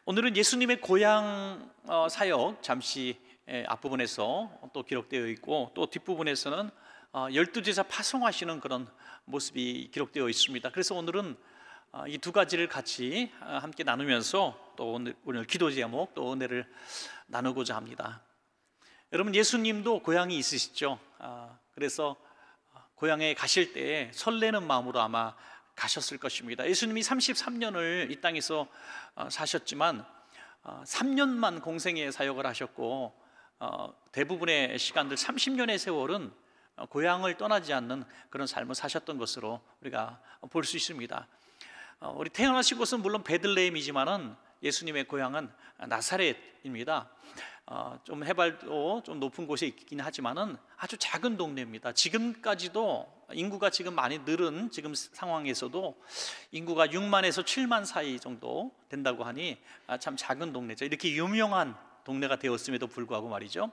오늘은 예수님의 고향 사역 잠시 앞부분에서 또 기록되어 있고, 또 뒷부분에서는 12제자 파송하시는 그런 모습이 기록되어 있습니다. 그래서 오늘은 이 두 가지를 같이 함께 나누면서 또 오늘 기도 제목 또 은혜를 나누고자 합니다. 여러분, 예수님도 고향이 있으시죠? 그래서 고향에 가실 때 설레는 마음으로 아마 가셨을 것입니다. 예수님이 33년을 이 땅에서 사셨지만 3년만 공생애 사역을 하셨고, 대부분의 시간들 30년의 세월은 고향을 떠나지 않는 그런 삶을 사셨던 것으로 우리가 볼 수 있습니다. 우리 태어나신 곳은 물론 베들레헴이지만은 예수님의 고향은 나사렛입니다. 좀 해발도 좀 높은 곳에 있긴 하지만은 아주 작은 동네입니다. 지금까지도 인구가 지금 많이 늘은 지금 상황에서도 인구가 6만에서 7만 사이 정도 된다고 하니 참 작은 동네죠. 이렇게 유명한 동네가 되었음에도 불구하고 말이죠,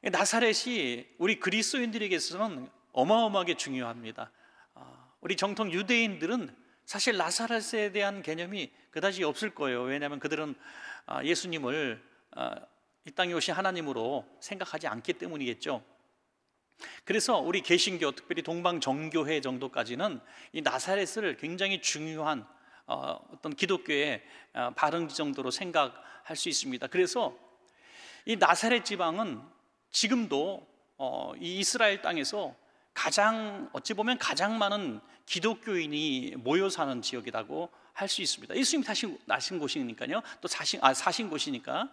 나사렛이 우리 그리스도인들에게서는 어마어마하게 중요합니다. 우리 정통 유대인들은 사실 나사렛에 대한 개념이 그다지 없을 거예요. 왜냐하면 그들은 예수님을 이 땅에 오신 하나님으로 생각하지 않기 때문이겠죠. 그래서 우리 개신교, 특별히 동방정교회 정도까지는 이 나사렛을 굉장히 중요한 어떤 기독교의 발흥지 정도로 생각할 수 있습니다. 그래서 이 나사렛 지방은 지금도 이 이스라엘 땅에서 어찌 보면 가장 많은 기독교인이 모여 사는 지역이라고 할 수 있습니다. 예수님 나신 곳이니까요, 또 사신 곳이니까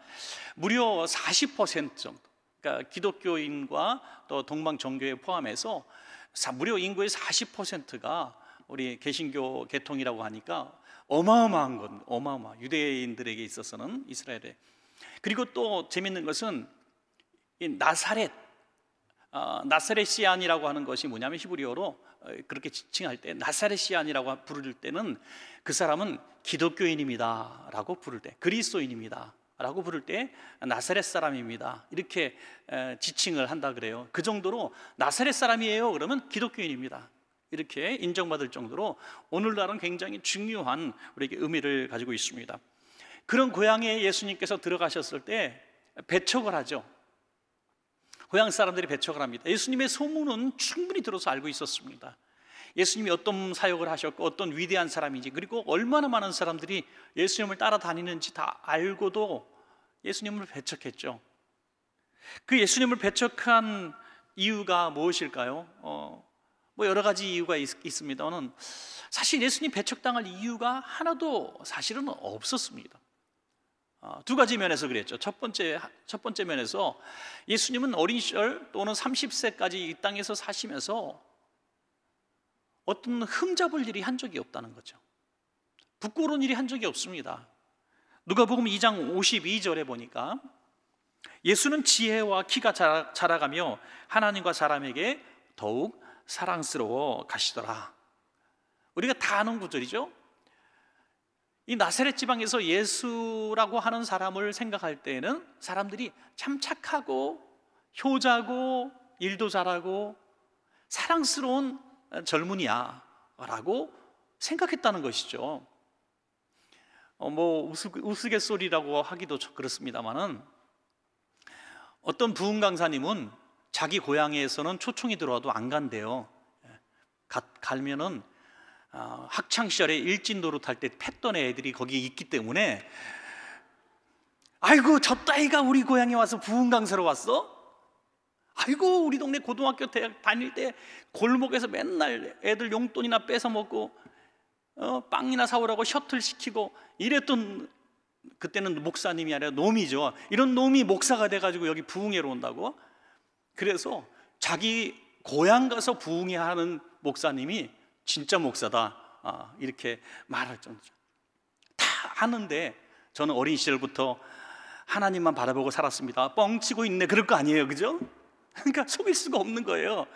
무려 40% 정도, 그러니까 기독교인과 또 동방정교회 포함해서 무려 인구의 40%가 우리 개신교 계통이라고 하니까 어마어마한 건 유대인들에게 있어서는, 이스라엘에. 그리고 또 재밌는 것은 이 나사렛시안이라고 하는 것이 뭐냐면, 히브리어로 그렇게 지칭할 때, 나사렛시안이라고 부를 때는 그 사람은 기독교인입니다 라고 부를 때, 그리스도인입니다 라고 부를 때 나사렛 사람입니다 이렇게 지칭을 한다 그래요. 그 정도로 나사렛 사람이에요 그러면 기독교인입니다 이렇게 인정받을 정도로 오늘날은 굉장히 중요한 우리에게 의미를 가지고 있습니다. 그런 고향에 예수님께서 들어가셨을 때 배척을 하죠. 고향 사람들이 배척을 합니다. 예수님의 소문은 충분히 들어서 알고 있었습니다. 예수님이 어떤 사역을 하셨고 어떤 위대한 사람인지, 그리고 얼마나 많은 사람들이 예수님을 따라다니는지 다 알고도 예수님을 배척했죠. 그 예수님을 배척한 이유가 무엇일까요? 뭐 여러 가지 이유가 있습니다만, 사실 예수님 배척당할 이유가 하나도 사실은 없었습니다. 두 가지 면에서 그랬죠. 첫 번째 면에서 예수님은 어린 시절 또는 30세까지 이 땅에서 사시면서 어떤 흠잡을 일이 한 적이 없다는 거죠. 부끄러운 일이 한 적이 없습니다. 누가복음 2장 52절에 보니까 예수는 지혜와 키가 자라가며 하나님과 사람에게 더욱 사랑스러워 가시더라. 우리가 다 아는 구절이죠. 이 나사렛 지방에서 예수라고 하는 사람을 생각할 때에는 사람들이 참 착하고 효자고 일도 잘하고 사랑스러운 젊은이야 라고 생각했다는 것이죠. 뭐 우스갯소리라고 하기도 그렇습니다만은, 어떤 부흥 강사님은 자기 고향에서는 초청이 들어와도 안 간대요. 가면은 학창시절에 일진 노릇할 때 팼던 애들이 거기 있기 때문에, 아이고 저 따위가 우리 고향에 와서 부흥 강사로 왔어? 아이고 우리 동네 고등학교 대학 다닐 때 골목에서 맨날 애들 용돈이나 뺏어 먹고 빵이나 사오라고 셔틀 시키고 이랬던, 그때는 목사님이 아니라 놈이죠. 이런 놈이 목사가 돼가지고 여기 부흥회로 온다고? 그래서 자기 고향 가서 부흥회 하는 목사님이 진짜 목사다 이렇게 말할 정도죠. 다 하는데 저는 어린 시절부터 하나님만 바라보고 살았습니다. 뻥치고 있네 그럴 거 아니에요, 그죠? 그러니까 속일 수가 없는 거예요.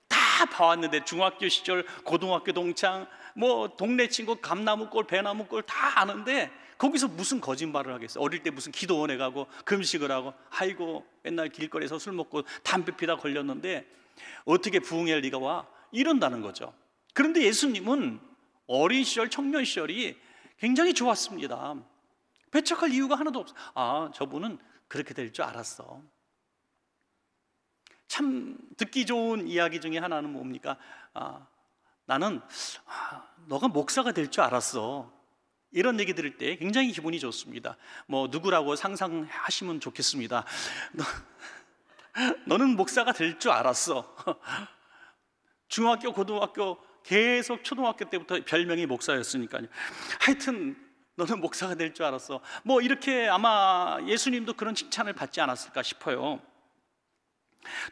다 봐왔는데, 중학교 시절 고등학교 동창, 뭐 동네 친구 감나무골 배나무골 다 아는데 거기서 무슨 거짓말을 하겠어요. 어릴 때 무슨 기도원에 가고 금식을 하고, 아이고 맨날 길거리에서 술 먹고 담배 피다 걸렸는데 어떻게 부흥회를 네가 와? 이런다는 거죠. 그런데 예수님은 어린 시절, 청년 시절이 굉장히 좋았습니다. 배척할 이유가 하나도 없어. 저분은 그렇게 될 줄 알았어. 참 듣기 좋은 이야기 중에 하나는 뭡니까? 나는 너가 목사가 될 줄 알았어. 이런 얘기 들을 때 굉장히 기분이 좋습니다. 뭐 누구라고 상상하시면 좋겠습니다. 너는 목사가 될 줄 알았어. 중학교, 고등학교, 계속 초등학교 때부터 별명이 목사였으니까요. 하여튼 너는 목사가 될 줄 알았어. 뭐 이렇게 아마 예수님도 그런 칭찬을 받지 않았을까 싶어요.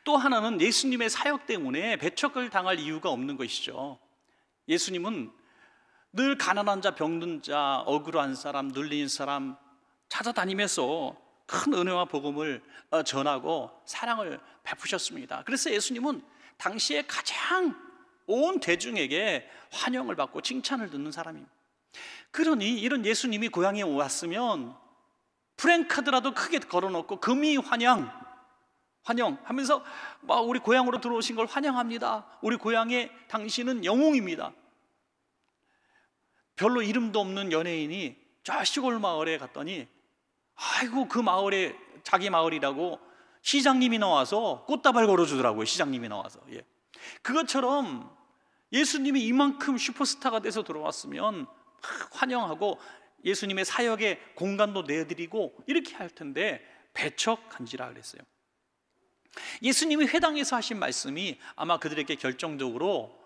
또 하나는 예수님의 사역 때문에 배척을 당할 이유가 없는 것이죠. 예수님은 늘 가난한 자, 병든 자, 억울한 사람, 눌린 사람 찾아다니면서 큰 은혜와 복음을 전하고 사랑을 베푸셨습니다. 그래서 예수님은 당시에 가장 온 대중에게 환영을 받고 칭찬을 듣는 사람입니다. 그러니 이런 예수님이 고향에 왔으면 프랭카드라도 크게 걸어놓고 금이 환영하면서 우리 고향으로 들어오신 걸 환영합니다. 우리 고향에 당신은 영웅입니다. 별로 이름도 없는 연예인이 저 시골 마을에 갔더니 아이고 그 마을에 자기 마을이라고 시장님이 나와서 꽃다발 걸어주더라고요. 시장님이 나와서. 그것처럼 예수님이 이만큼 슈퍼스타가 돼서 들어왔으면 환영하고 예수님의 사역에 공간도 내드리고 이렇게 할 텐데 배척한지라 그랬어요. 예수님이 회당에서 하신 말씀이 아마 그들에게 결정적으로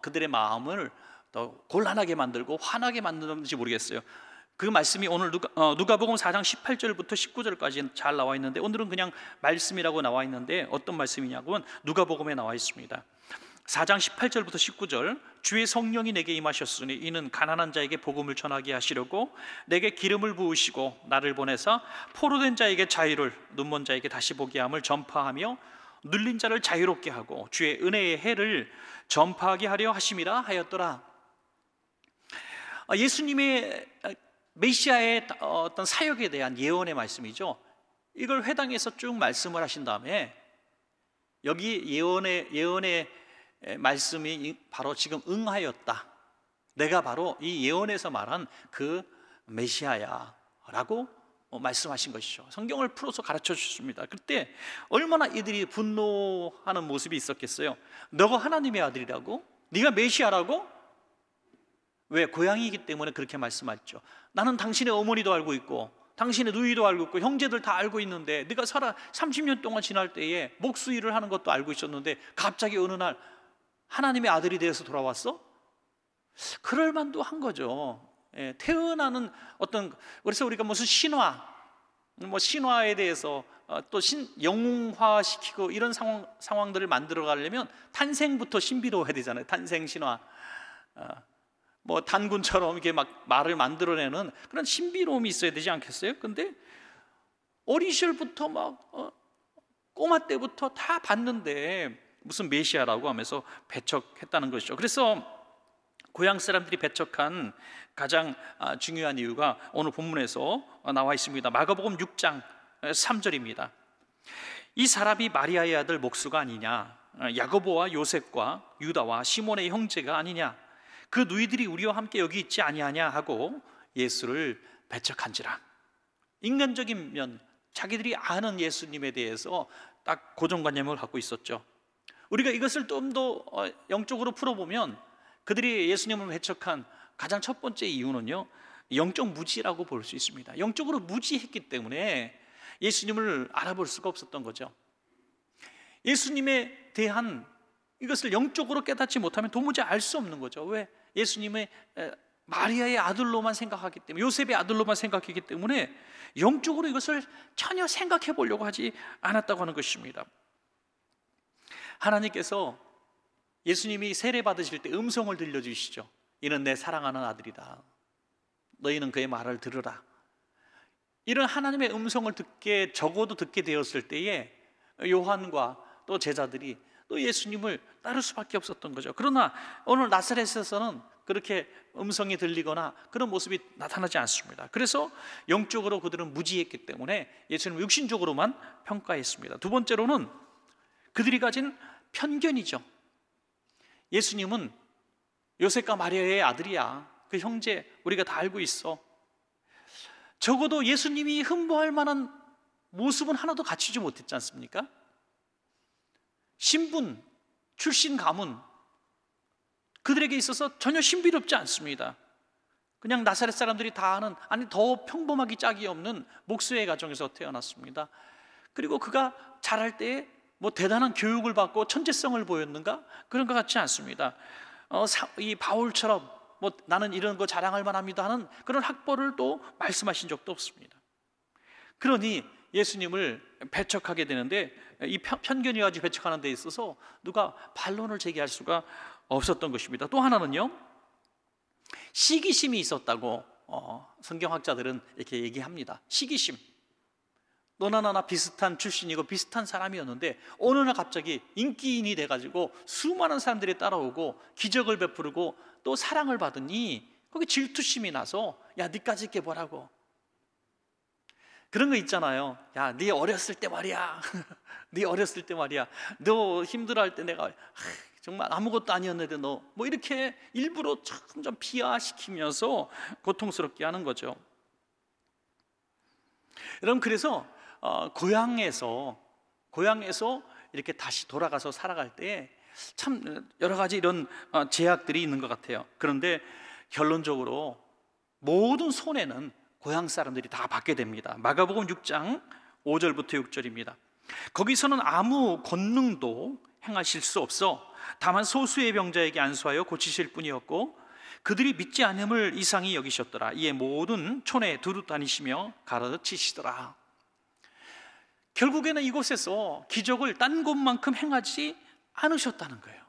그들의 마음을 더 곤란하게 만들고 화나게 만드는지 모르겠어요. 그 말씀이 오늘 누가복음 4장 18절부터 19절까지 잘 나와 있는데 오늘은 그냥 말씀이라고 나와 있는데 어떤 말씀이냐고는 누가복음에 나와 있습니다. 4장 18절부터 19절 주의 성령이 내게 임하셨으니 이는 가난한 자에게 복음을 전하게 하시려고 내게 기름을 부으시고 나를 보내사 포로된 자에게 자유를 눈먼 자에게 다시 보게 함을 전파하며 눌린 자를 자유롭게 하고 주의 은혜의 해를 전파하게 하려 하심이라 하였더라. 예수님의 메시아의 어떤 사역에 대한 예언의 말씀이죠. 이걸 회당에서 쭉 말씀을 하신 다음에 여기 예언의 말씀이 바로 지금 응하였다. 내가 바로 이 예언에서 말한 그 메시아야 라고 말씀하신 것이죠. 성경을 풀어서 가르쳐 주셨습니다. 그때 얼마나 이들이 분노하는 모습이 있었겠어요. 너가 하나님의 아들이라고? 네가 메시아라고? 왜? 고향이기 때문에 그렇게 말씀하셨죠. 나는 당신의 어머니도 알고 있고 당신의 누이도 알고 있고 형제들 다 알고 있는데 네가 30년 동안 지날 때에 목수 일을 하는 것도 알고 있었는데 갑자기 어느 날 하나님의 아들이 되어서 돌아왔어? 그럴 만도 한 거죠. 태어나는 그래서 우리가 무슨 신화에 대해서 또 영웅화시키고 이런 상황들을 만들어 가려면 탄생부터 신비로워야 되잖아요. 탄생 신화. 단군처럼 이렇게 막 말을 만들어내는 그런 신비로움이 있어야 되지 않겠어요? 근데 어린 시절부터 꼬마 때부터 다 봤는데 무슨 메시아라고 하면서 배척했다는 것이죠. 그래서 고향 사람들이 배척한 가장 중요한 이유가 오늘 본문에서 나와 있습니다. 마가복음 6장 3절입니다. 이 사람이 마리아의 아들 목수가 아니냐? 야고보와 요셉과 유다와 시몬의 형제가 아니냐? 그 누이들이 우리와 함께 여기 있지 아니하냐 하고 예수를 배척한지라. 인간적인 면, 자기들이 아는 예수님에 대해서 딱 고정관념을 갖고 있었죠. 우리가 이것을 좀 더 영적으로 풀어보면 그들이 예수님을 배척한 가장 첫 번째 이유는요, 영적 무지라고 볼 수 있습니다. 영적으로 무지했기 때문에 예수님을 알아볼 수가 없었던 거죠. 예수님에 대한 이것을 영적으로 깨닫지 못하면 도무지 알 수 없는 거죠. 왜? 예수님의 마리아의 아들로만 생각하기 때문에, 요셉의 아들로만 생각했기 때문에 영적으로 이것을 전혀 생각해 보려고 하지 않았다고 하는 것입니다. 하나님께서 예수님이 세례 받으실 때 음성을 들려주시죠. 이는 내 사랑하는 아들이다. 너희는 그의 말을 들으라. 이런 하나님의 음성을 적어도 듣게 되었을 때에 요한과 또 제자들이 또 예수님을 따를 수밖에 없었던 거죠. 그러나 오늘 나사렛에서는 그렇게 음성이 들리거나 그런 모습이 나타나지 않습니다. 그래서 영적으로 그들은 무지했기 때문에 예수님을 육신적으로만 평가했습니다. 두 번째로는 그들이 가진 편견이죠. 예수님은 요셉과 마리아의 아들이야. 그 형제 우리가 다 알고 있어. 적어도 예수님이 흠모할 만한 모습은 하나도 갖추지 못했지 않습니까? 신분, 출신, 가문, 그들에게 있어서 전혀 신비롭지 않습니다. 그냥 나사렛 사람들이 다 아는, 아니 더 평범하기 짝이 없는 목수의 가정에서 태어났습니다. 그리고 그가 자랄 때에 뭐 대단한 교육을 받고 천재성을 보였는가? 그런 것 같지 않습니다. 이 바울처럼 뭐 나는 이런 거 자랑할 만합니다 하는 그런 학벌을 또 말씀하신 적도 없습니다. 그러니 예수님을 배척하게 되는데, 이 편견이 가지고 배척하는 데 있어서 누가 반론을 제기할 수가 없었던 것입니다. 또 하나는요, 시기심이 있었다고 성경학자들은 이렇게 얘기합니다. 시기심. 너나 나나 비슷한 출신이고 비슷한 사람이었는데 어느 날 갑자기 인기인이 돼가지고 수많은 사람들이 따라오고 기적을 베푸고 또 사랑을 받으니 거기 질투심이 나서 야, 니까지 이렇게 보라고. 그런 거 있잖아요. 야, 네 어렸을 때 말이야. 네 어렸을 때 말이야. 너 힘들어할 때 내가 정말 아무것도 아니었는데 너 뭐 이렇게 일부러 점점 비하시키면서 고통스럽게 하는 거죠. 여러분, 그래서 고향에서 이렇게 다시 돌아가서 살아갈 때 참 여러 가지 이런 제약들이 있는 것 같아요. 그런데 결론적으로 모든 손해는 고향 사람들이 다 받게 됩니다. 마가복음 6장 5절부터 6절입니다. 거기서는 아무 권능도 행하실 수 없어 다만 소수의 병자에게 안수하여 고치실 뿐이었고 그들이 믿지 않음을 이상히 여기셨더라. 이에 모든 촌에 두루 다니시며 가르치시더라. 결국에는 이곳에서 기적을 딴 곳만큼 행하지 않으셨다는 거예요.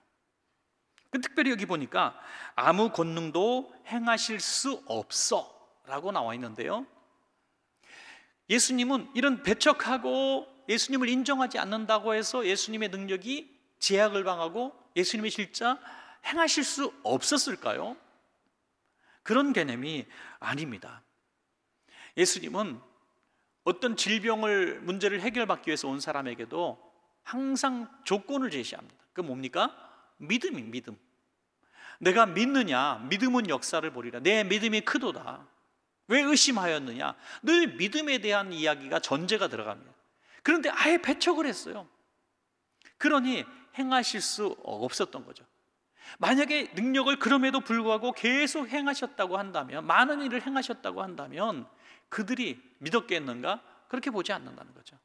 특별히 여기 보니까 아무 권능도 행하실 수 없어 라고 나와 있는데요, 예수님은 이런 배척하고 예수님을 인정하지 않는다고 해서 예수님의 능력이 제약을 당하고 예수님이 진짜 행하실 수 없었을까요? 그런 개념이 아닙니다. 예수님은 어떤 질병을, 문제를 해결받기 위해서 온 사람에게도 항상 조건을 제시합니다. 그게 뭡니까? 믿음입니다. 믿음. 내가 믿느냐? 믿음은 역사를 보리라. 내 믿음이 크도다. 왜 의심하였느냐? 늘 믿음에 대한 이야기가 전제가 들어갑니다. 그런데 아예 배척을 했어요. 그러니 행하실 수 없었던 거죠. 만약에 능력을 그럼에도 불구하고 계속 행하셨다고 한다면, 많은 일을 행하셨다고 한다면 그들이 믿었겠는가? 그렇게 보지 않는다는 거죠.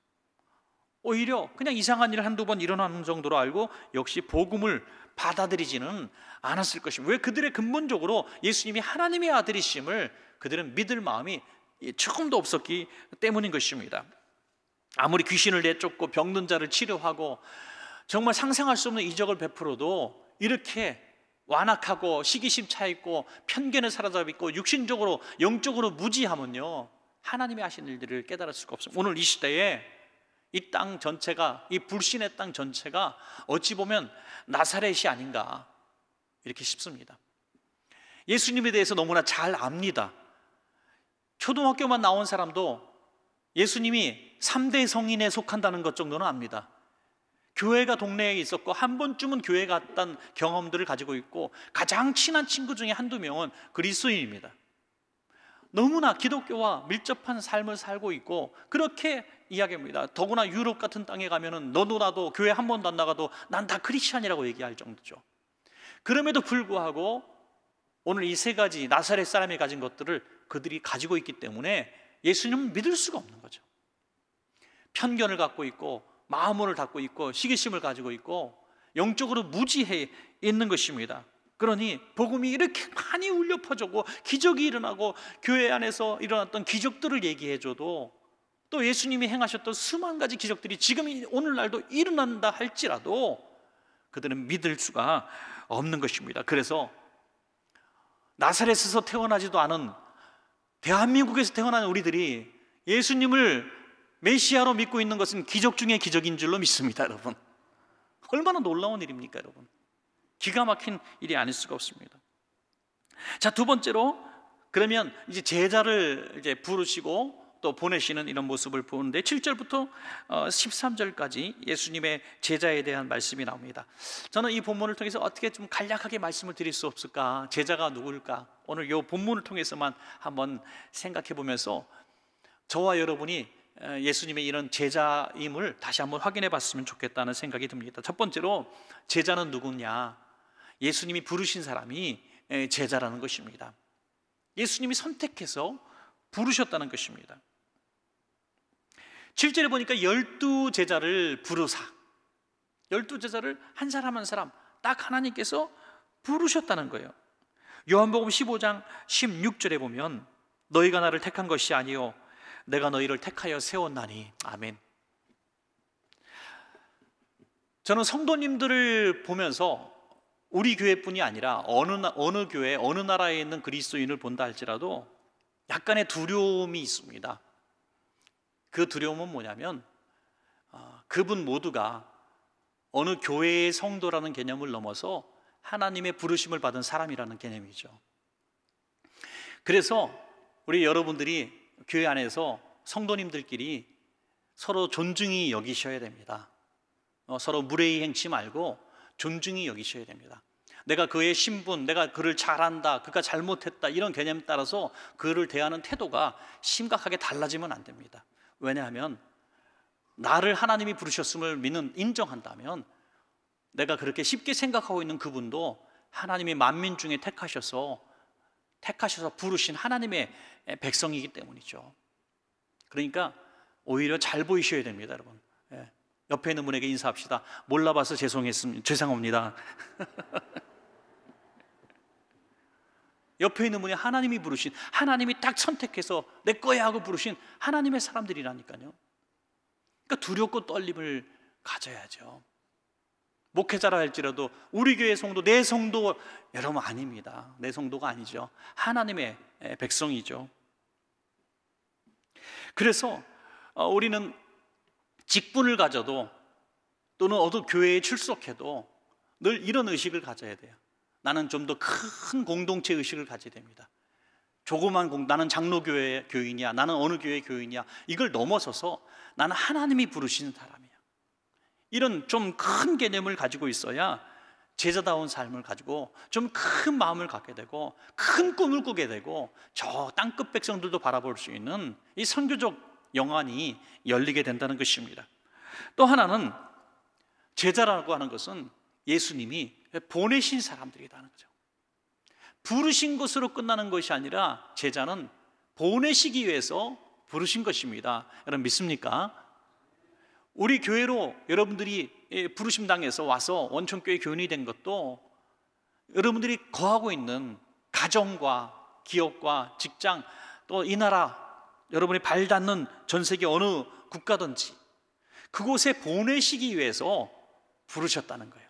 오히려 그냥 이상한 일 한두 번 일어나는 정도로 알고 역시 복음을 받아들이지는 않았을 것입니다. 왜? 그들의 근본적으로 예수님이 하나님의 아들이심을 그들은 믿을 마음이 조금도 없었기 때문인 것입니다. 아무리 귀신을 내쫓고 병든 자를 치료하고 정말 상상할 수 없는 이적을 베풀어도 이렇게 완악하고 시기심 차있고 편견에 사로잡히고 육신적으로 영적으로 무지하면요, 하나님이 하신 일들을 깨달을 수가 없습니다. 오늘 이 시대에 이 땅 전체가, 이 불신의 땅 전체가 어찌 보면 나사렛이 아닌가 이렇게 싶습니다. 예수님에 대해서 너무나 잘 압니다. 초등학교만 나온 사람도 예수님이 3대 성인에 속한다는 것 정도는 압니다. 교회가 동네에 있었고 한 번쯤은 교회 갔던 경험들을 가지고 있고 가장 친한 친구 중에 한두 명은 그리스도인입니다. 너무나 기독교와 밀접한 삶을 살고 있고 그렇게 이야기합니다. 더구나 유럽 같은 땅에 가면은 너도 나도 교회 한 번도 안 나가도 난 다 크리스찬이라고 얘기할 정도죠. 그럼에도 불구하고 오늘 이 세 가지 나사렛 사람이 가진 것들을 그들이 가지고 있기 때문에 예수님은 믿을 수가 없는 거죠. 편견을 갖고 있고 마음을 닫고 있고 시기심을 가지고 있고 영적으로 무지해 있는 것입니다. 그러니 복음이 이렇게 많이 울려 퍼지고 기적이 일어나고 교회 안에서 일어났던 기적들을 얘기해줘도 또 예수님이 행하셨던 수만 가지 기적들이 지금 오늘날도 일어난다 할지라도 그들은 믿을 수가 없는 것입니다. 그래서 나사렛에서 태어나지도 않은 대한민국에서 태어난 우리들이 예수님을 메시아로 믿고 있는 것은 기적 중에 기적인 줄로 믿습니다. 여러분, 얼마나 놀라운 일입니까? 여러분, 기가 막힌 일이 아닐 수가 없습니다. 자, 두 번째로 그러면 이제 제자를 이제 부르시고 또 보내시는 이런 모습을 보는데 7절부터 13절까지 예수님의 제자에 대한 말씀이 나옵니다. 저는 이 본문을 통해서 어떻게 좀 간략하게 말씀을 드릴 수 없을까? 제자가 누구일까? 오늘 이 본문을 통해서만 한번 생각해 보면서 저와 여러분이 예수님의 이런 제자임을 다시 한번 확인해 봤으면 좋겠다는 생각이 듭니다. 첫 번째로 제자는 누구냐? 예수님이 부르신 사람이 제자라는 것입니다. 예수님이 선택해서 부르셨다는 것입니다. 7절에 보니까 12제자를 부르사, 12제자를 한 사람 한 사람 딱 하나님께서 부르셨다는 거예요. 요한복음 15장 16절에 보면 너희가 나를 택한 것이 아니요 내가 너희를 택하여 세웠나니. 아멘. 저는 성도님들을 보면서 우리 교회뿐이 아니라 어느 교회, 어느 나라에 있는 그리스도인을 본다 할지라도 약간의 두려움이 있습니다. 그 두려움은 뭐냐면 그분 모두가 어느 교회의 성도라는 개념을 넘어서 하나님의 부르심을 받은 사람이라는 개념이죠. 그래서 우리 여러분들이 교회 안에서 성도님들끼리 서로 존중히 여기셔야 됩니다. 서로 무례히 행치 말고 존중히 여기셔야 됩니다. 내가 그의 신분, 내가 그를 잘한다, 그가 잘못했다 이런 개념에 따라서 그를 대하는 태도가 심각하게 달라지면 안 됩니다. 왜냐하면 나를 하나님이 부르셨음을 인정한다면 내가 그렇게 쉽게 생각하고 있는 그분도 하나님이 만민 중에 택하셔서 부르신 하나님의 백성이기 때문이죠. 그러니까 오히려 잘 보이셔야 됩니다, 여러분. 옆에 있는 분에게 인사합시다. 몰라봐서 죄송합니다. 옆에 있는 분이 하나님이 부르신, 하나님이 딱 선택해서 내 거야 하고 부르신 하나님의 사람들이라니까요. 그러니까 두렵고 떨림을 가져야죠. 목회자라 할지라도 우리 교회 성도, 내 성도 여러분 아닙니다. 내 성도가 아니죠. 하나님의 백성이죠. 그래서 우리는 직분을 가져도 또는 어느 교회에 출석해도 늘 이런 의식을 가져야 돼요. 나는 좀 더 큰 공동체 의식을 가져야 됩니다. 나는 장로교회 교인이야, 나는 어느 교회 교인이야, 이걸 넘어서서 나는 하나님이 부르시는 사람이야. 이런 좀 큰 개념을 가지고 있어야 제자다운 삶을 가지고 좀 큰 마음을 갖게 되고 큰 꿈을 꾸게 되고 저 땅끝 백성들도 바라볼 수 있는 이 선교적 영안이 열리게 된다는 것입니다. 또 하나는 제자라고 하는 것은 예수님이 보내신 사람들이라는 거죠. 부르신 것으로 끝나는 것이 아니라 제자는 보내시기 위해서 부르신 것입니다. 여러분 믿습니까? 우리 교회로 여러분들이 부르심 당해서 와서 원천교회 교인이 된 것도 여러분들이 거하고 있는 가정과 기업과 직장, 또 이 나라 여러분이 발 닿는 전 세계 어느 국가든지 그곳에 보내시기 위해서 부르셨다는 거예요.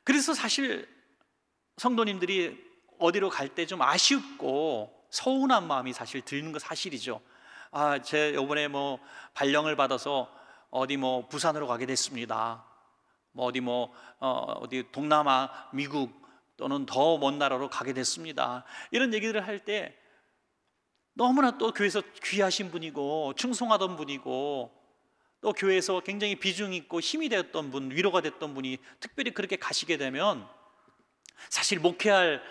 그래서 사실 성도님들이 어디로 갈 때 좀 아쉽고 서운한 마음이 사실 드는 거 사실이죠. 제 이번에 발령을 받아서 어디 부산으로 가게 됐습니다. 어디 동남아, 미국 또는 더 먼 나라로 가게 됐습니다. 이런 얘기들을 할 때 너무나 또 교회에서 귀하신 분이고 충성하던 분이고 또 교회에서 굉장히 비중 있고 힘이 되었던 분, 위로가 됐던 분이 특별히 그렇게 가시게 되면 사실 목회할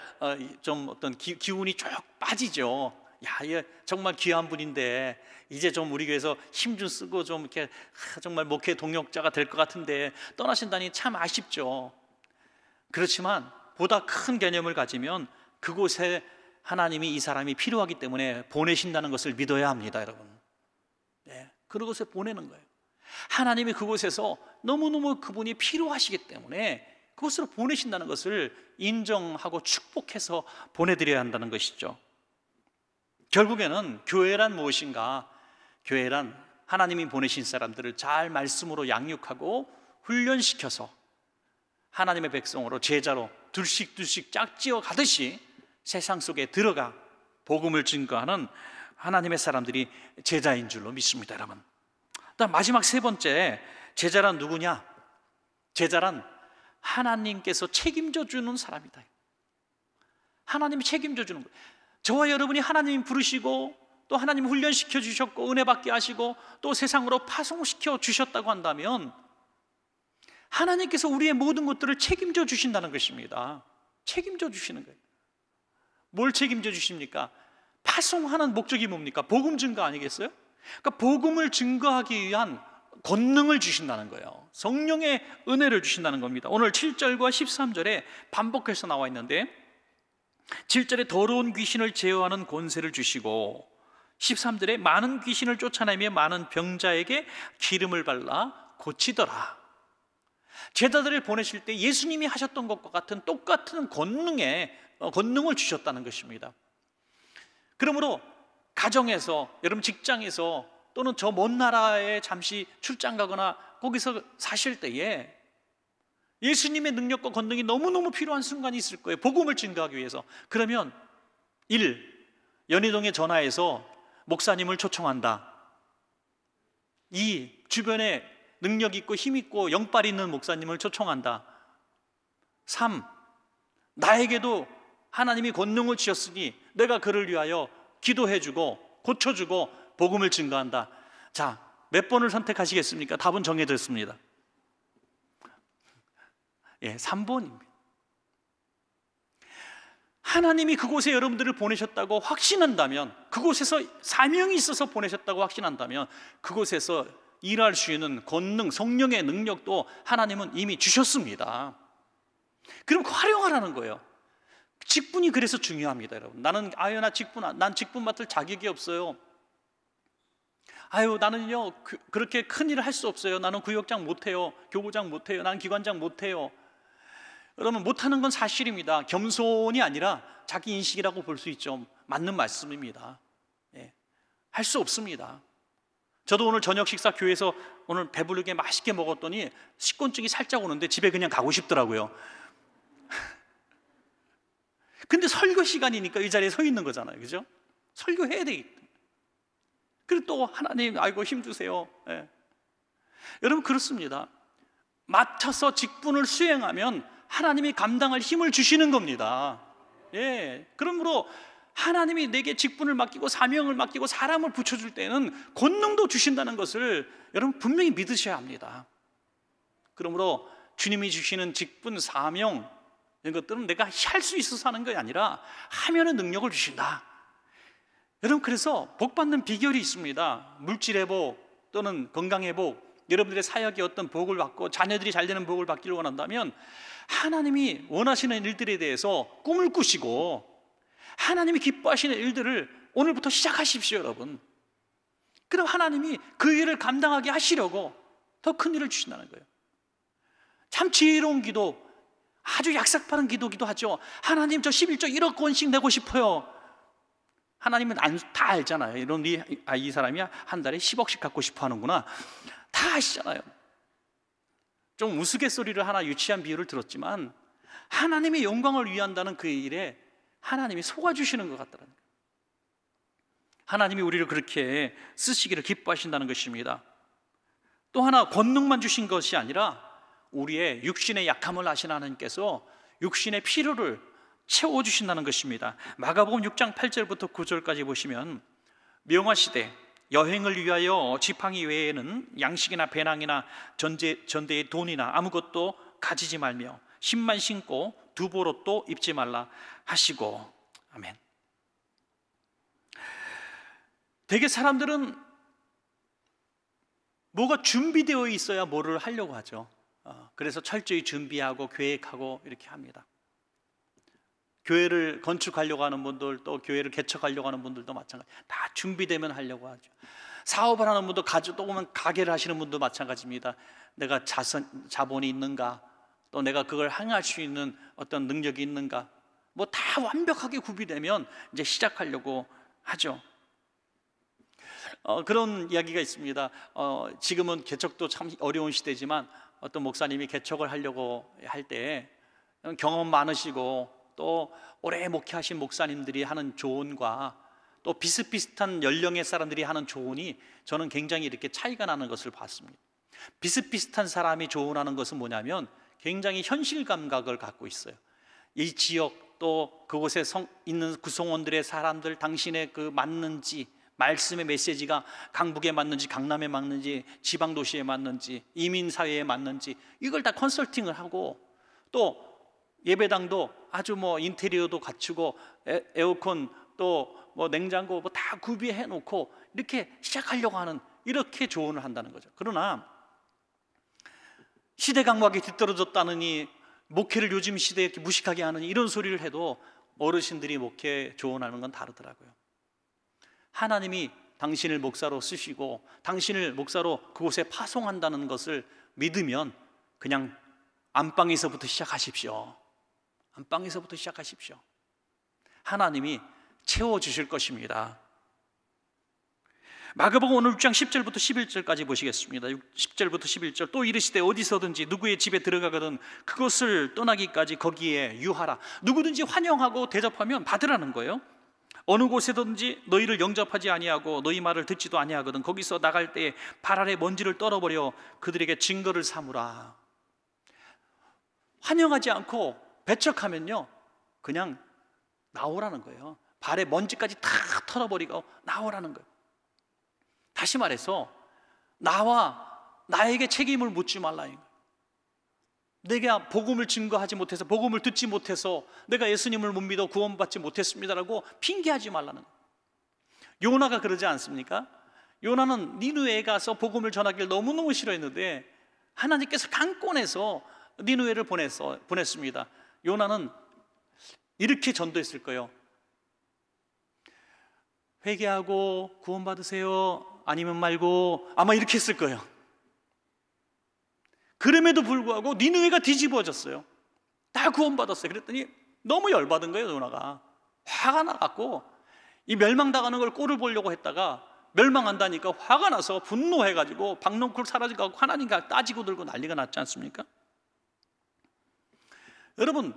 좀 어떤 기운이 쭉 빠지죠. 야, 얘 정말 귀한 분인데 이제 좀 우리 교회에서 힘 좀 쓰고 좀 이렇게 정말 목회 동역자가 될 것 같은데 떠나신다니 참 아쉽죠. 그렇지만 보다 큰 개념을 가지면 그곳에 하나님이 이 사람이 필요하기 때문에 보내신다는 것을 믿어야 합니다, 여러분. 그곳에 보내는 거예요. 하나님이 그곳에서 너무너무 그분이 필요하시기 때문에 그곳으로 보내신다는 것을 인정하고 축복해서 보내드려야 한다는 것이죠. 결국에는 교회란 무엇인가? 교회란 하나님이 보내신 사람들을 잘 말씀으로 양육하고 훈련시켜서 하나님의 백성으로 제자로 둘씩 짝지어 가듯이 세상 속에 들어가 복음을 증거하는 하나님의 사람들이 제자인 줄로 믿습니다, 여러분. 그다음 마지막 세 번째, 제자란 누구냐? 제자란 하나님께서 책임져 주는 사람이다. 하나님이 책임져 주는 거예요. 저와 여러분이 하나님이 부르시고 또 하나님 훈련시켜 주셨고 은혜 받게 하시고 또 세상으로 파송시켜 주셨다고 한다면 하나님께서 우리의 모든 것들을 책임져 주신다는 것입니다. 책임져 주시는 거예요. 뭘 책임져 주십니까? 파송하는 목적이 뭡니까? 복음 증거 아니겠어요? 그러니까 복음을 증거하기 위한 권능을 주신다는 거예요. 성령의 은혜를 주신다는 겁니다. 오늘 7절과 13절에 반복해서 나와 있는데 7절에 더러운 귀신을 제어하는 권세를 주시고 13절에 많은 귀신을 쫓아내며 많은 병자에게 기름을 발라 고치더라. 제자들을 보내실 때 예수님이 하셨던 것과 같은 똑같은 권능을 주셨다는 것입니다. 그러므로 가정에서, 여러분 직장에서 또는 저 먼 나라에 잠시 출장 가거나 거기서 사실 때에 예수님의 능력과 권능이 너무너무 필요한 순간이 있을 거예요. 복음을 증거하기 위해서. 그러면 1. 연희동에 전화해서 목사님을 초청한다. 2. 주변에 능력 있고 힘 있고 영빨 있는 목사님을 초청한다. 3. 나에게도 하나님이 권능을 주셨으니 내가 그를 위하여 기도해주고 고쳐주고 복음을 증거한다. 자, 몇 번을 선택하시겠습니까? 답은 정해졌습니다. 3번입니다. 하나님이 그곳에 여러분들을 보내셨다고 확신한다면, 그곳에서 사명이 있어서 보내셨다고 확신한다면 그곳에서 일할 수 있는 권능, 성령의 능력도 하나님은 이미 주셨습니다. 그럼 활용하라는 거예요. 직분이 그래서 중요합니다, 여러분. 나는 난 직분 맡을 자격이 없어요. 나는요 그렇게 큰 일을 할 수 없어요. 나는 구역장 못해요. 교구장 못해요. 나는 기관장 못해요. 여러분, 못하는 건 사실입니다. 겸손이 아니라 자기 인식이라고 볼 수 있죠. 맞는 말씀입니다. 할 수 없습니다. 저도 오늘 저녁 식사 교회에서 오늘 배부르게 맛있게 먹었더니 식곤증이 살짝 오는데 집에 그냥 가고 싶더라고요. 근데 설교 시간이니까 이 자리에 서 있는 거잖아요, 그죠? 설교해야 되기 때문에. 그리고 또 하나님 힘주세요. 여러분, 그렇습니다. 맡아서 직분을 수행하면 하나님이 감당할 힘을 주시는 겁니다. 그러므로 하나님이 내게 직분을 맡기고 사명을 맡기고 사람을 붙여줄 때는 권능도 주신다는 것을 여러분 분명히 믿으셔야 합니다. 그러므로 주님이 주시는 직분, 사명, 이런 것들은 내가 할 수 있어서 하는 것이 아니라 하면은 능력을 주신다. 여러분, 그래서 복 받는 비결이 있습니다. 물질 회복 또는 건강 회복, 여러분들의 사역에 어떤 복을 받고 자녀들이 잘 되는 복을 받기를 원한다면 하나님이 원하시는 일들에 대해서 꿈을 꾸시고 하나님이 기뻐하시는 일들을 오늘부터 시작하십시오, 여러분. 그럼 하나님이 그 일을 감당하게 하시려고 더 큰 일을 주신다는 거예요. 참 지혜로운 기도, 아주 약삭빠른 기도하죠. 하나님, 저 11조 1억 원씩 내고 싶어요. 하나님은 다 알잖아요. 이 사람이 한 달에 10억씩 갖고 싶어 하는구나. 다 아시잖아요. 좀 우스갯소리를 하나 유치한 비유를 들었지만 하나님의 영광을 위한다는 그 일에 하나님이 속아주시는 것 같다는 거예요. 하나님이 우리를 그렇게 쓰시기를 기뻐하신다는 것입니다. 또 하나, 권능만 주신 것이 아니라 우리의 육신의 약함을 아신 하나님께서 육신의 필요를 채워주신다는 것입니다. 마가복음 6장 8절부터 9절까지 보시면 명화시대 여행을 위하여 지팡이 외에는 양식이나 배낭이나 전대의 돈이나 아무것도 가지지 말며 신만 신고 두보롯도 입지 말라 하시고. 아멘. 되게 사람들은 뭐가 준비되어 있어야 뭐를 하려고 하죠. 그래서 철저히 준비하고 계획하고 이렇게 합니다. 교회를 건축하려고 하는 분들, 또 교회를 개척하려고 하는 분들도 마찬가지. 다 준비되면 하려고 하죠. 사업을 하는 분도 가게를 하시는 분도 마찬가지입니다. 내가 자본이 있는가, 또 내가 그걸 행할 수 있는 어떤 능력이 있는가, 뭐 다 완벽하게 구비되면 이제 시작하려고 하죠. 그런 이야기가 있습니다. 지금은 개척도 참 어려운 시대지만 어떤 목사님이 개척을 하려고 할 때 경험 많으시고 또 오래 목회하신 목사님들이 하는 조언과 또 비슷비슷한 연령의 사람들이 하는 조언이 저는 굉장히 이렇게 차이가 나는 것을 봤습니다. 비슷비슷한 사람이 조언하는 것은 뭐냐면 굉장히 현실 감각을 갖고 있어요. 이 지역 또 그곳에 있는 구성원들의 사람들, 당신의 그 맞는지, 말씀의 메시지가 강북에 맞는지 강남에 맞는지 지방도시에 맞는지 이민사회에 맞는지 이걸 다 컨설팅을 하고, 또 예배당도 아주 인테리어도 갖추고 에어컨 또 뭐 냉장고 뭐 다 구비해 놓고 이렇게 시작하려고 하는, 이렇게 조언을 한다는 거죠. 그러나 시대 감각이 뒤떨어졌다느니, 목회를 요즘 시대에 이렇게 무식하게 하느니, 이런 소리를 해도 어르신들이 목회 조언하는 건 다르더라고요. 하나님이 당신을 목사로 쓰시고 당신을 목사로 그곳에 파송한다는 것을 믿으면 그냥 안방에서부터 시작하십시오. 안방에서부터 시작하십시오. 하나님이 채워주실 것입니다. 마가복음 오늘 6장 10절부터 11절까지 보시겠습니다. 10절부터 11절. 또 이르시되 어디서든지 누구의 집에 들어가거든 그것을 떠나기까지 거기에 유하라. 누구든지 환영하고 대접하면 받으라는 거예요. 어느 곳에든지 너희를 영접하지 아니하고 너희 말을 듣지도 아니하거든 거기서 나갈 때에 발 아래 먼지를 떨어버려 그들에게 증거를 삼으라. 환영하지 않고 배척하면요 그냥 나오라는 거예요. 발에 먼지까지 다 털어버리고 나오라는 거예요. 다시 말해서 나에게 책임을 묻지 말라. 내가 복음을 증거하지 못해서, 복음을 듣지 못해서, 내가 예수님을 못 믿어 구원받지 못했습니다라고 핑계하지 말라는 거예요. 요나가 그러지 않습니까? 요나는 니느웨에 가서 복음을 전하기를 너무너무 싫어했는데 하나님께서 강권해서 니느웨를 보냈습니다. 요나는 이렇게 전도했을 거예요. 회개하고 구원받으세요, 아니면 말고, 아마 이렇게 했을 거예요. 그럼에도 불구하고 니느웨가 뒤집어졌어요. 다 구원받았어요. 그랬더니 너무 열받은 거예요. 요나가 화가 나갖고 이 멸망당하는 걸 꼴을 보려고 했다가 멸망한다니까 화가 나서 분노해가지고 박농쿨 사라져가고 하나님과 따지고 들고 난리가 났지 않습니까? 여러분,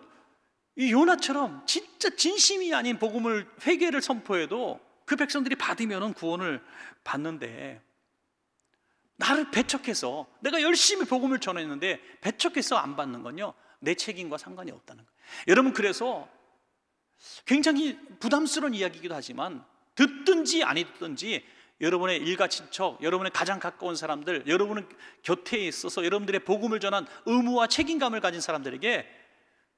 이 요나처럼 진짜 진심이 아닌 복음을, 회개를 선포해도 그 백성들이 받으면 구원을 받는데, 나를 배척해서, 내가 열심히 복음을 전했는데 배척해서 안 받는 건요 내 책임과 상관이 없다는 거예요. 여러분, 그래서 굉장히 부담스러운 이야기이기도 하지만 듣든지 아니 듣든지 여러분의 일가 친척, 여러분의 가장 가까운 사람들, 여러분의 곁에 있어서 여러분들의 복음을 전한 의무와 책임감을 가진 사람들에게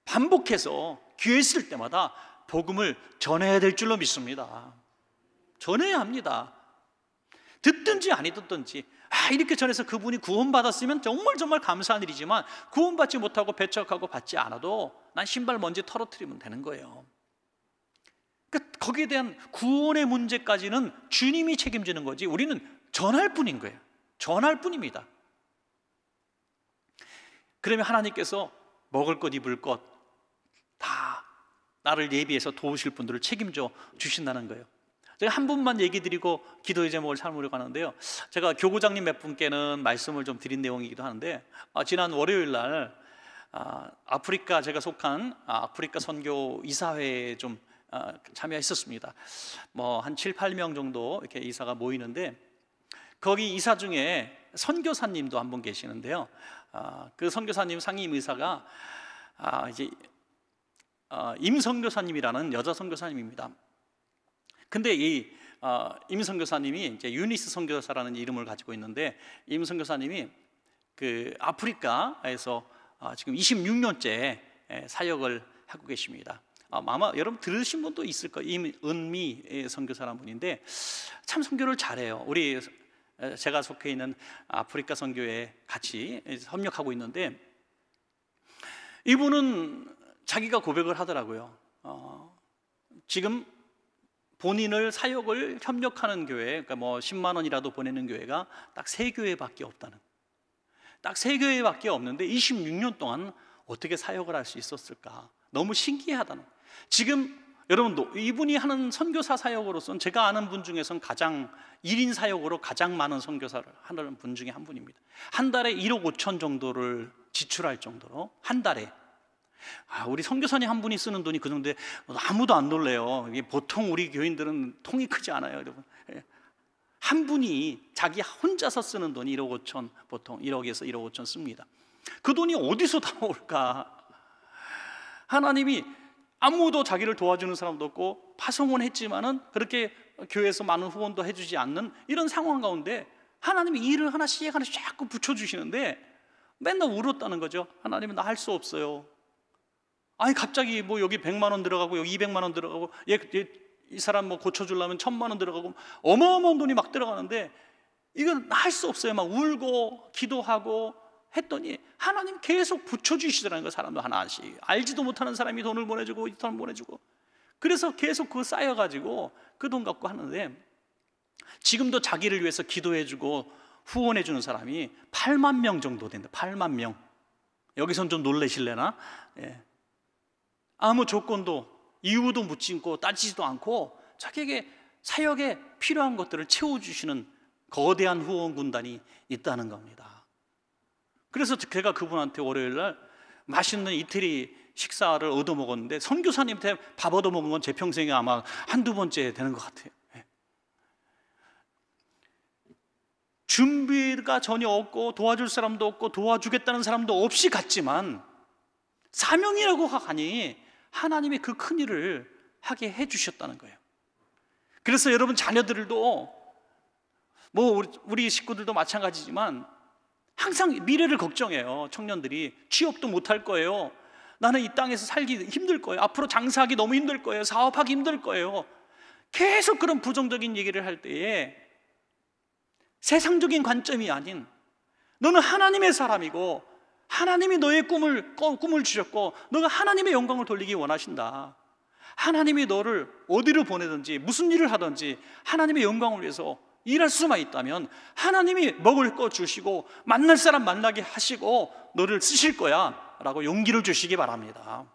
반복해서 기회 있을 때마다 복음을 전해야 될 줄로 믿습니다. 전해야 합니다. 듣든지 아니 듣든지. 이렇게 전해서 그분이 구원받았으면 정말 감사한 일이지만 구원받지 못하고 배척하고 받지 않아도 난 신발 먼지 털어뜨리면 되는 거예요. 그러니까 거기에 대한 구원의 문제까지는 주님이 책임지는 거지 우리는 전할 뿐인 거예요. 전할 뿐입니다. 그러면 하나님께서 먹을 것 입을 것 다 나를 예비해서 도우실 분들을 책임져 주신다는 거예요. 제가 한 분만 얘기 드리고 기도의 제목을 삼으려고 하는데요, 제가 교구장님 몇 분께는 말씀을 좀 드린 내용이기도 하는데, 지난 월요일 날 아프리카, 제가 속한 아프리카 선교 이사회에 좀 참여했었습니다. 뭐 한 7, 8명 정도 이렇게 이사가 모이는데, 거기 이사 중에 선교사님도 한 분 계시는데요, 그 선교사님 상임 의사가 이제 임 선교사님이라는 여자 선교사님입니다. 근데 이 임 선교사님이 이제 유니스 선교사라는 이름을 가지고 있는데, 임 선교사님이 그 아프리카에서 지금 26년째 사역을 하고 계십니다. 아마 여러분 들으신 분도 있을 거예요. 임은미 선교사라는 분인데 참 선교를 잘해요. 우리 제가 속해 있는 아프리카 선교에 같이 협력하고 있는데, 이분은 자기가 고백을 하더라고요. 지금 본인을 사역을 협력하는 교회, 그러니까 뭐 10만 원이라도 보내는 교회가 딱 3교회밖에 없다는, 딱 3교회밖에 없는데 26년 동안 어떻게 사역을 할 수 있었을까? 너무 신기하다는. 지금 여러분, 이분이 하는 선교사 사역으로서는 제가 아는 분 중에서는 가장 1인 사역으로 가장 많은 선교사를 하는 분 중에 한 분입니다. 한 달에 1억 5천 정도를 지출할 정도로, 한 달에. 우리 선교사님 한 분이 쓰는 돈이 그 정도에 아무도 안 놀래요. 이게 보통 우리 교인들은 통이 크지 않아요, 여러분. 한 분이 자기 혼자서 쓰는 돈이 1억 5천, 보통 1억에서 1억 5천 씁니다. 그 돈이 어디서 나올까? 하나님이 아무도 자기를 도와주는 사람도 없고 파송은 했지만은 그렇게 교회에서 많은 후원도 해주지 않는 이런 상황 가운데 하나님이 일을 하나씩 자꾸 붙여주시는데 맨날 울었다는 거죠. 하나님은 나 할 수 없어요. 아니 갑자기 뭐 여기 100만 원 들어가고 여기 200만 원 들어가고 얘 이 사람 뭐 고쳐주려면 1,000만 원 들어가고 어마어마한 돈이 막 들어가는데 이건 할 수 없어요. 막 울고 기도하고 했더니 하나님 계속 붙여주시더라는 거예요. 사람도 하나씩. 알지도 못하는 사람이 돈을 보내주고 이 돈 보내주고. 그래서 계속 그거 쌓여가지고 그 돈 갖고 하는데, 지금도 자기를 위해서 기도해주고 후원해주는 사람이 8만 명 정도 된다. 8만 명. 여기선 좀 놀라실래나? 예. 아무 조건도 이유도 묻지도 따지지도 않고 자기에게 사역에 필요한 것들을 채워주시는 거대한 후원 군단이 있다는 겁니다. 그래서 제가 그분한테 월요일 날 맛있는 이태리 식사를 얻어먹었는데, 선교사님한테 밥 얻어먹은 건 제 평생에 아마 한두 번째 되는 것 같아요. 준비가 전혀 없고 도와줄 사람도 없고 도와주겠다는 사람도 없이 갔지만 사명이라고 하니 하나님이 그 큰 일을 하게 해주셨다는 거예요. 그래서 여러분 자녀들도 뭐 우리 식구들도 마찬가지지만 항상 미래를 걱정해요. 청년들이 취업도 못할 거예요. 나는 이 땅에서 살기 힘들 거예요. 앞으로 장사하기 너무 힘들 거예요. 사업하기 힘들 거예요. 계속 그런 부정적인 얘기를 할 때에 세상적인 관점이 아닌, 너는 하나님의 사람이고 하나님이 너의 꿈을 주셨고 너가 하나님의 영광을 돌리기 원하신다. 하나님이 너를 어디로 보내든지 무슨 일을 하든지 하나님의 영광을 위해서 일할 수만 있다면 하나님이 먹을 거 주시고 만날 사람 만나게 하시고 너를 쓰실 거야 라고 용기를 주시기 바랍니다.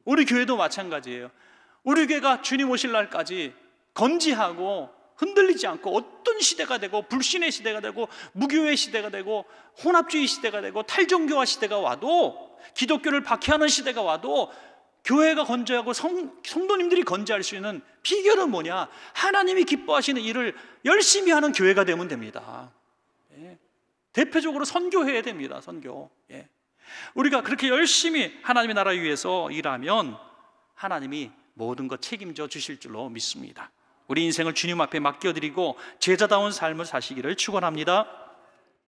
우리 교회도 마찬가지예요. 우리 교회가 주님 오실 날까지 건지하고 흔들리지 않고 어떤 시대가 되고 불신의 시대가 되고 무교회 시대가 되고 혼합주의 시대가 되고 탈종교화 시대가 와도, 기독교를 박해하는 시대가 와도 교회가 건재하고 성도님들이 건재할 수 있는 비결은 뭐냐? 하나님이 기뻐하시는 일을 열심히 하는 교회가 되면 됩니다. 예. 대표적으로 선교해야 됩니다. 선교. 예. 우리가 그렇게 열심히 하나님의 나라 위해서 일하면 하나님이 모든 것 책임져 주실 줄로 믿습니다. 우리 인생을 주님 앞에 맡겨드리고 제자다운 삶을 사시기를 축원합니다.